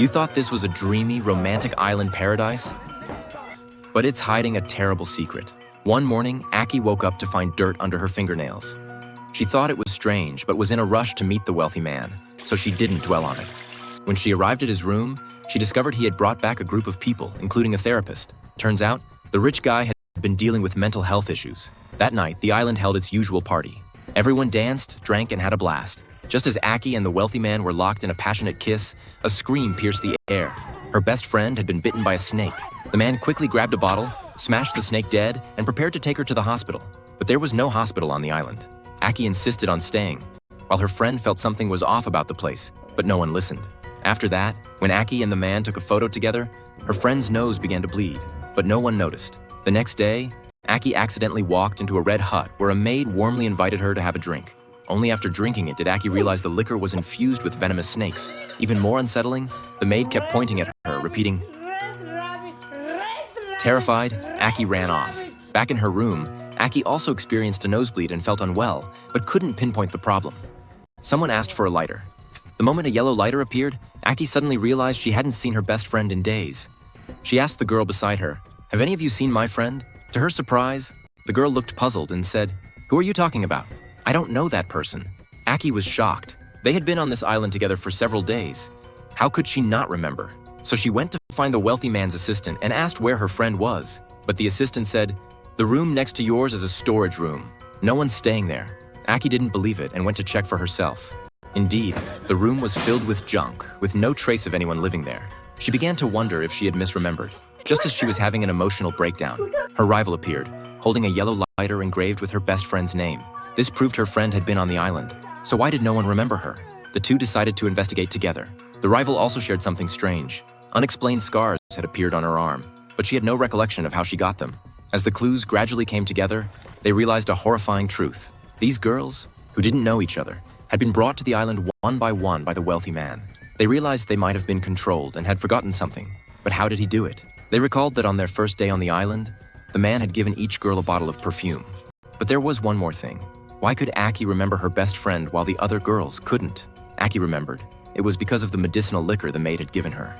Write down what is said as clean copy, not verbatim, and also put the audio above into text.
You thought this was a dreamy, romantic island paradise? But it's hiding a terrible secret. One morning, Aki woke up to find dirt under her fingernails. She thought it was strange, but was in a rush to meet the wealthy man, so she didn't dwell on it. When she arrived at his room, she discovered he had brought back a group of people, including a therapist. Turns out, the rich guy had been dealing with mental health issues. That night, the island held its usual party. Everyone danced, drank, and had a blast. Just as Aki and the wealthy man were locked in a passionate kiss, a scream pierced the air. Her best friend had been bitten by a snake. The man quickly grabbed a bottle, smashed the snake dead, and prepared to take her to the hospital. But there was no hospital on the island. Aki insisted on staying, while her friend felt something was off about the place, but no one listened. After that, when Aki and the man took a photo together, her friend's nose began to bleed, but no one noticed. The next day, Aki accidentally walked into a red hut where a maid warmly invited her to have a drink. Only after drinking it did Aki realize the liquor was infused with venomous snakes. Even more unsettling, the maid kept pointing at her, repeating, "Red rabbit, red rabbit." Terrified, Aki ran off. Back in her room, Aki also experienced a nosebleed and felt unwell, but couldn't pinpoint the problem. Someone asked for a lighter. The moment a yellow lighter appeared, Aki suddenly realized she hadn't seen her best friend in days. She asked the girl beside her, "Have any of you seen my friend?" To her surprise, the girl looked puzzled and said, "Who are you talking about? I don't know that person." Aki was shocked. They had been on this island together for several days. How could she not remember? So she went to find the wealthy man's assistant and asked where her friend was. But the assistant said, "The room next to yours is a storage room. No one's staying there." Aki didn't believe it and went to check for herself. Indeed, the room was filled with junk, with no trace of anyone living there. She began to wonder if she had misremembered. Just as she was having an emotional breakdown, her rival appeared, holding a yellow lighter engraved with her best friend's name. This proved her friend had been on the island. So why did no one remember her? The two decided to investigate together. The rival also shared something strange. Unexplained scars had appeared on her arm, but she had no recollection of how she got them. As the clues gradually came together, they realized a horrifying truth. These girls, who didn't know each other, had been brought to the island one by the wealthy man. They realized they might have been controlled and had forgotten something. But how did he do it? They recalled that on their first day on the island, the man had given each girl a bottle of perfume. But there was one more thing. Why could Aki remember her best friend while the other girls couldn't? Aki remembered. It was because of the medicinal liquor the maid had given her.